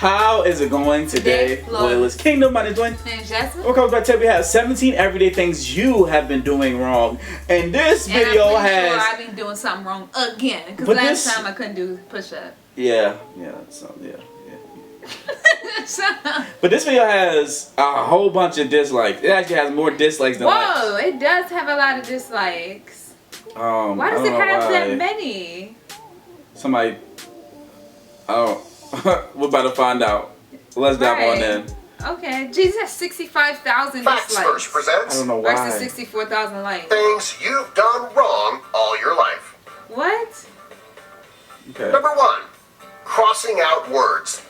How is it going today, Loyalist Kingdom? My name is Dwayne. And Jasmine. Welcome back to we have 17 everyday things you have been doing wrong. And this video has. Sure I've been doing something wrong again. Because last time I couldn't do push-up. Yeah. But this video has a whole bunch of dislikes. It actually has more dislikes than likes. Whoa, it does have a lot of dislikes. Why does it have that many? Somebody. Oh. We're about to find out. Let's dive on in. Okay. Jesus has 65,000 Facts dislikes. First presents. I don't know why. Versus 64,000 likes. Things you've done wrong all your life. What? Okay. Number 1. Crossing out words.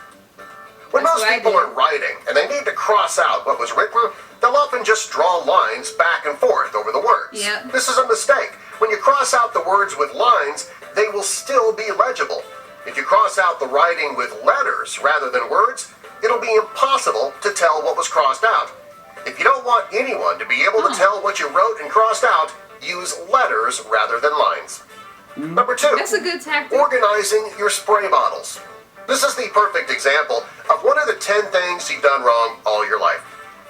When That's most people are writing and they need to cross out what was written, they'll often just draw lines back and forth over the words. Yep. This is a mistake. When you cross out the words with lines, they will still be legible. If you cross out the writing with letters rather than words, it'll be impossible to tell what was crossed out. If you don't want anyone to be able to tell what you wrote and crossed out, use letters rather than lines. Number 2. That's a good tactic. Organizing your spray bottles. This is the perfect example of one of the 10 things you've done wrong all your life.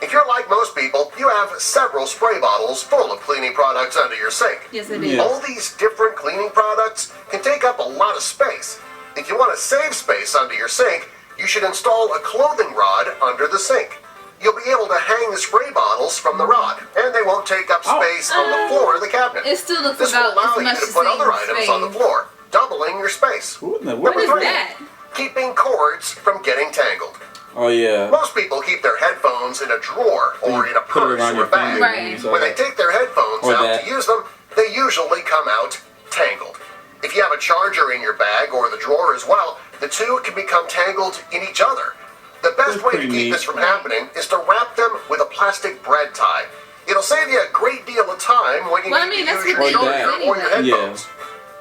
If you're like most people, you have several spray bottles full of cleaning products under your sink. Yes, I do. Yeah. All these different cleaning products can take up a lot of space. If you want to save space under your sink, you should install a clothing rod under the sink. You'll be able to hang the spray bottles from the rod, and they won't take up space on the floor of the cabinet. It still looks This will about allow as you much to the put same other items on the space. floor, doubling your space. What in the Number What is 3. that? Keeping cords from getting tangled. Oh yeah. Most people keep their headphones in a drawer or in a Put it purse around or your a bag. finger. Right. So When they take their headphones Or out that. to use them, they usually come out tangled. If you have a charger in your bag or the drawer as well, the two can become tangled in each other. The best That's way to pretty keep neat. this from happening is to wrap them with a plastic bread tie. It'll save you a great deal of time when you Well, I need mean, to that's use what your they charger do or your anyway. headphones.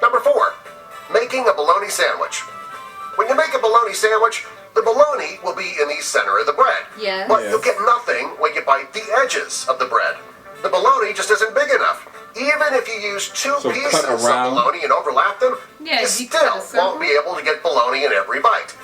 Number 4, making a bologna sandwich. When you make a bologna sandwich, the bologna will be in the center of the bread. Yes. But Yes. you'll get nothing when you bite the edges of the bread. The bologna just isn't big enough. Even if you use 2 So pieces cut of around. bologna and overlap them, Yeah, you you cut still a circle. won't be able to get bologna in every bite.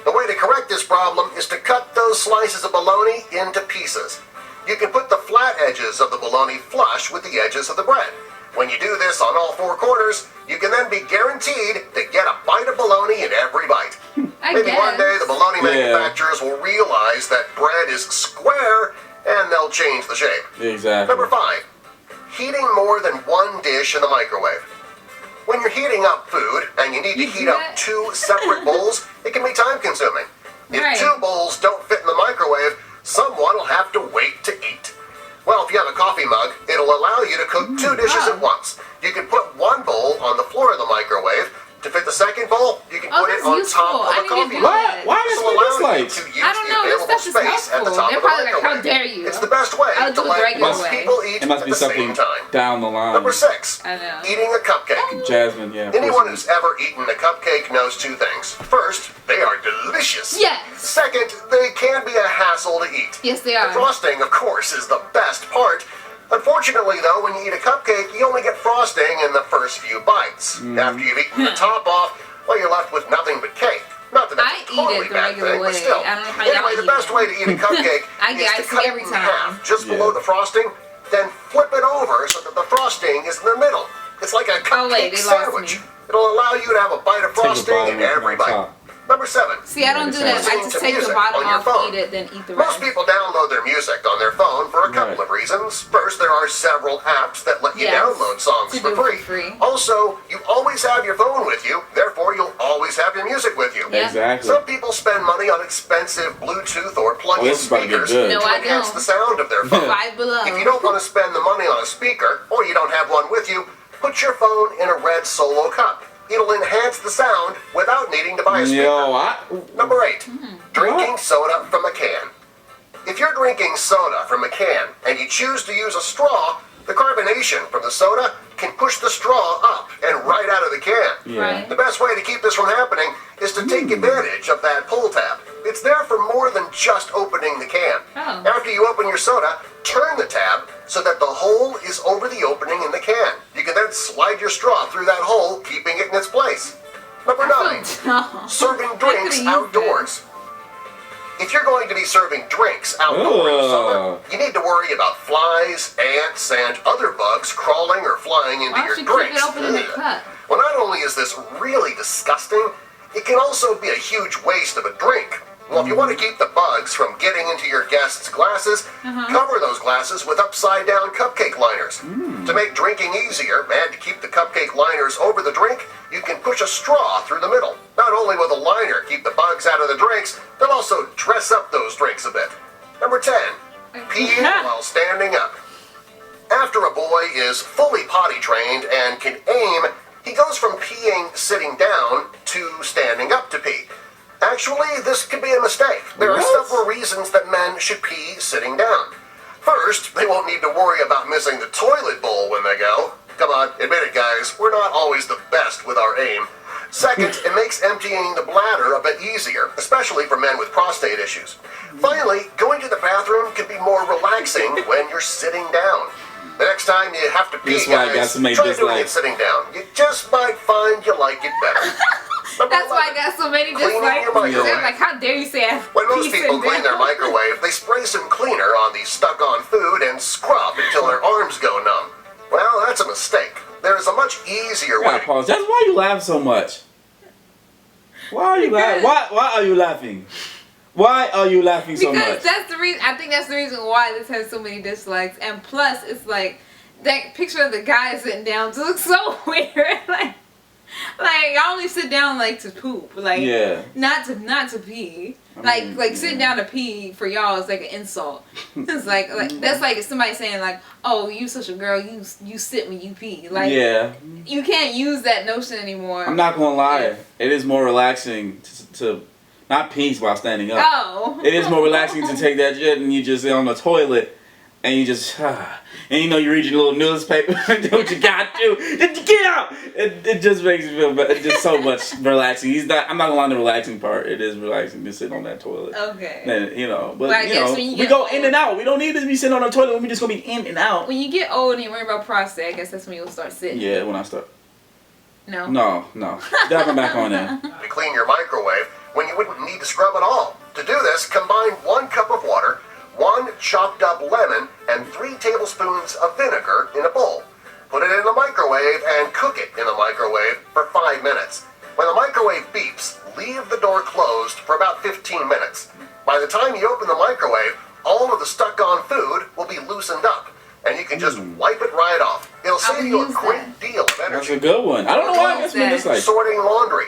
The way to correct this problem is to cut those slices of bologna into pieces. You can put the flat edges of the bologna flush with the edges of the bread. When you do this on all 4 corners, you can then be guaranteed to get a bite of bologna in every bite. I Maybe guess. one day the bologna Yeah. manufacturers will realize that bread is square and they'll change the shape. Exactly. Number 5, heating more than 1 dish in the microwave. When you're heating up food and you need to You heat do up that? 2 separate bowls, it can be time consuming. If Right. 2 bowls don't fit in the microwave, someone will have to wait to eat. Well, if you have a coffee mug, it'll allow you to cook 2 dishes wow. at once. You can put 1 bowl on the floor of the microwave. To fit the second bowl, you can put it that's on useful. top I of a didn't coffee even mug. know Why? Why This is will it allow you dislikes? to use I don't the know. This available stuff is space at the helpful. top They're of the probably like, microwave. how dare you? It's the best way I'll to do it the let regular most way. people eat It must at be the something same time. down the line. Number 6, I know. eating a cupcake. Jasmine, yeah. Anyone who's ever eaten a cupcake knows 2 things. First, they are delicious. Yes. Second, they can be a hassle to eat. Yes, they The are. frosting, of course, is the best part. Unfortunately, though, when you eat a cupcake, you only get frosting in the first few bites. After you've eaten the top off, well, you're left with nothing but cake. Not that I that's a eat totally it the bad regular thing, but way. still. I don't know how y'all Anyway, the eat best it. way to eat a cupcake I get is to icing cut every it in time. half, just Yeah. below the frosting, then flip it over so that the frosting is in the middle. It's like a Oh, wait, cupcake they lost sandwich. me. It'll allow you to have a bite of Take a frosting bottom in and put it every on bite. top. Number 7. See, I don't do that. I Listening just to take the music bottom on your off, phone. eat it, then eat the Most rest. people download their music on their phone for a couple Right. of reasons. First, there are several apps that let you Yes. download songs To for do it for free. free. Also, you always have your phone with you, therefore you'll always have your music with you. Yeah. Exactly. Some people spend money on expensive Bluetooth or plug-in this is about to get speakers good. to No, I enhance don't. the sound of their phone. Five Below. If you don't want to spend the money on a speaker, or you don't have one with you, put your phone in a red Solo cup. It'll enhance the sound without needing to buy a speaker. Yo, Number 8, drinking soda from a can. If you're drinking soda from a can and you choose to use a straw, the carbonation from the soda can push the straw up and right out of the can. Yeah. Right. The best way to keep this from happening is to take advantage of that pull tab. It's there for more than just opening the can. Oh. After you open your soda, turn the tab so that the hole is over the opening in the can. You can then slide your straw through that hole, keeping it in its place. Number 9, serving drinks outdoors. If you're going to be serving drinks outdoors in summer, you need to worry about flies, ants, and other bugs crawling or flying into your drinks. Keep it open in the cup? Well, not only is this really disgusting, it can also be a huge waste of a drink. Well, if you want to keep the bugs from getting into your guests' glasses, cover those glasses with upside-down cupcake liners. To make drinking easier and to keep the cupcake liners over the drink, you can push a straw through the middle. Not only will the liner keep the bugs out of the drinks, they'll also dress up those drinks a bit. Number 10, peeing while standing up. After a boy is fully potty trained and can aim, he goes from peeing sitting down to standing up to pee. Actually, this could be a mistake. There are several reasons that men should pee sitting down. First, they won't need to worry about missing the toilet bowl when they go. Come on, admit it, guys. We're not always the best with our aim. Second, it makes emptying the bladder a bit easier, especially for men with prostate issues. Finally, going to the bathroom can be more relaxing when you're sitting down. The next time you have to pee, guys, try doing it sitting down. You just might find you like it better. That's why I got so many dislikes. Like, how dare you say when most people clean their microwave, they spray some cleaner on the stuck-on food and scrub until their arms go numb. Well, that's a mistake. There is a much easier way. Pause. That's why you laugh so much. Why are you laughing? Why are you laughing? Why are you laughing so much? Because that's the reason. I think that's the reason why this has so many dislikes. And plus, it's like that picture of the guy sitting down looks so weird. Like I only sit down like to poop, like not to pee. Like sitting down to pee for y'all is like an insult. It's like that's like somebody saying like, oh, you such a girl, you sit when you pee. Like you can't use that notion anymore. I'm not gonna lie, it is more relaxing to not pee while standing up. Oh, it is more relaxing to take that shit and you just sit on the toilet and you just and you know you read your little newspaper and do what you got to get out. It just makes me feel better. It's just so much relaxing. I'm not gonna lie on the relaxing part. It is relaxing to sit on that toilet. Okay. Then but you know we go in and out. We don't need to be sitting on the toilet. We just gonna be in and out. When you get old and you worry about prostate, I guess that's when you'll start sitting. Yeah, when I start. No. Diving back on that. To clean your microwave when you wouldn't need to scrub at all. To do this, combine 1 cup of water, 1 chopped up lemon, and 3 tablespoons of vinegar in a bowl. Put it in the microwave and cook it in the microwave for 5 minutes. When the microwave beeps, leave the door closed for about 15 minutes. By the time you open the microwave, all of the stuck-on food will be loosened up, and you can just wipe it right off. It'll save you a great deal of energy. That's a good one. I don't know why it's been this like. Sorting laundry.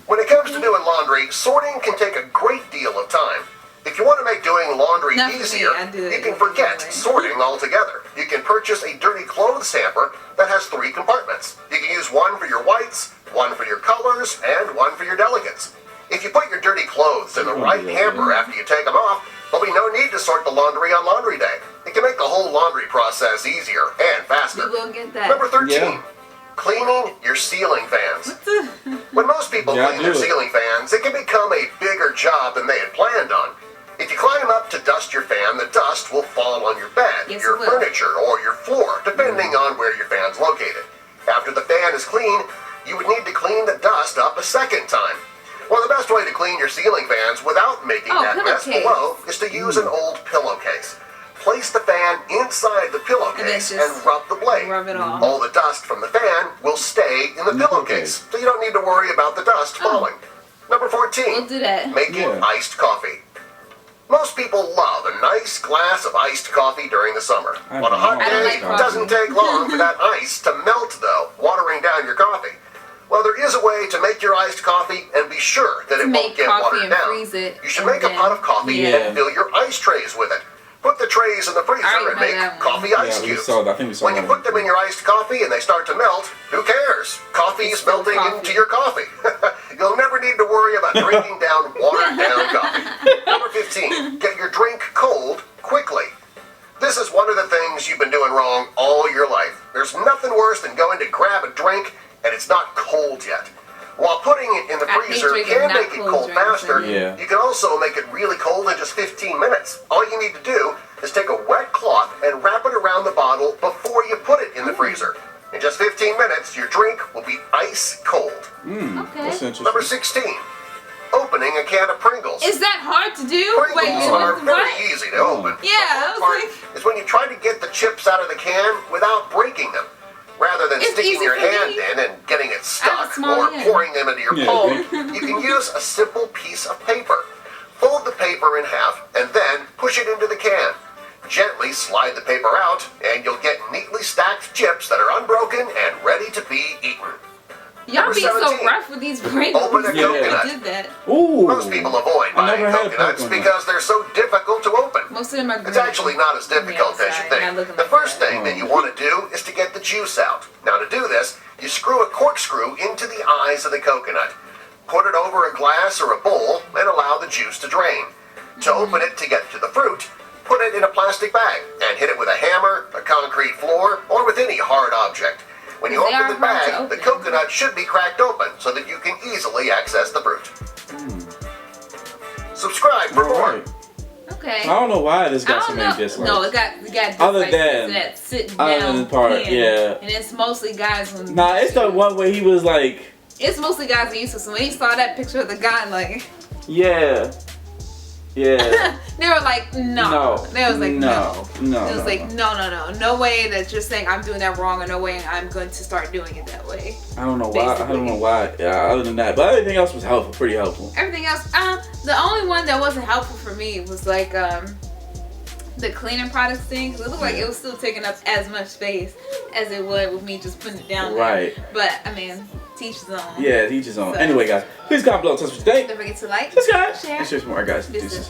When it comes to doing laundry, sorting can take a great deal of time. If you want to make doing laundry easier, you can forget sorting altogether. You can purchase a dirty clothes hamper that has 3 compartments. You can use one for your whites, one for your colors, and one for your delicates. If you put your dirty clothes in the right hamper after you take them off, there'll be no need to sort the laundry on laundry day. It can make the whole laundry process easier and faster. We will get that. Number 13. Cleaning your ceiling fans. When most people clean their ceiling fans, it can become a bigger job than they had planned on. If you climb up to dust your fan, the dust will fall on your bed, your furniture, or your floor, depending on where your fan's located. After the fan is clean, you would need to clean the dust up a second time. Well, the best way to clean your ceiling fans without making that mess below is to use an old pillowcase. Place the fan inside the pillowcase and rub the blade. Rub it off. All the dust from the fan will stay in the pillowcase, so you don't need to worry about the dust falling. Number 14. We'll do that. Making iced coffee. Most people love a nice glass of iced coffee during the summer. On a hot day, it doesn't take long for that ice to melt, though, watering down your coffee. Well, there is a way to make your iced coffee and be sure that it won't get watered down. You should make a pot of coffee and fill your ice trays with it. Put the trays in the freezer and make coffee ice cubes. When you put them in your iced coffee and they start to melt, who cares? Coffee is melting into your coffee. You'll never need to worry about drinking down watered down coffee. Number 15, get your drink cold quickly. This is one of the things you've been doing wrong all your life. There's nothing worse than going to grab a drink and it's not cold yet. While putting it in the freezer can make it cold faster, you can also make it really cold in just 15 minutes. All you need to do is take a wet cloth and wrap it around the bottle before you put it in the freezer. In just 15 minutes, your drink will be ice cold. That's interesting. Number 16, opening a can of Pringles. Is that hard what to do? Wait, Pringles are very what? easy to open. Yeah, I was Part like, is when you try to get the chips out of the can without breaking them. Rather than It's sticking easy your for hand me. in and getting it I stuck have a small or hand. pouring them into your Yeah, palm, you can use a simple piece of paper. Fold the paper in half and then push it into the can. Gently slide the paper out and you'll get neatly stacked chips that are unbroken and ready to be eaten. y'all Number being so 17. rough with these Pringles. Open a Yeah. coconut. I did that. Ooh. Most people avoid I buying never had a coconuts coconut. because they're so difficult to open. Most of them are green. It's actually not as difficult Yeah, as you sorry, not think. looking The like first that. thing that you want to do is to get the juice out. Now to do this, you screw a corkscrew into the eyes of the coconut. Put it over a glass or a bowl and allow the juice to drain. To open it to get to the fruit, put it in a plastic bag and hit it with a hammer, a concrete floor, or with any hard object. When you They open are the hard to bag, the open. coconut should be cracked open so that you can easily access the fruit. Subscribe for more. Alright. Okay. I don't know why this I got so don't many know. dislikes. No, it got Other dislikes than- because of that sitting other down than the part, pen. yeah. And it's mostly guys when Nah, it's the one where he was like, it's mostly guys that used to. So when he saw that picture of the guy, like yeah. Yeah. they were like, no. No. They was like, no. No. It was like, no way that you're saying I'm doing that wrong, or no way I'm going to start doing it that way. I don't know why. I Basically. don't know why. Yeah, other than that. But everything else was helpful, pretty helpful. Everything else, the only one that wasn't helpful for me was like the cleaning products thing. 'Cause it looked like it was still taking up as much space as it would with me just putting it down there. Right. But I mean, teach his own. Yeah, teach his own. So- Anyway, guys, please comment below. Tell us what you think. Don't forget to like, Subscribe. share. And share some more, guys. Deuces. Deuces.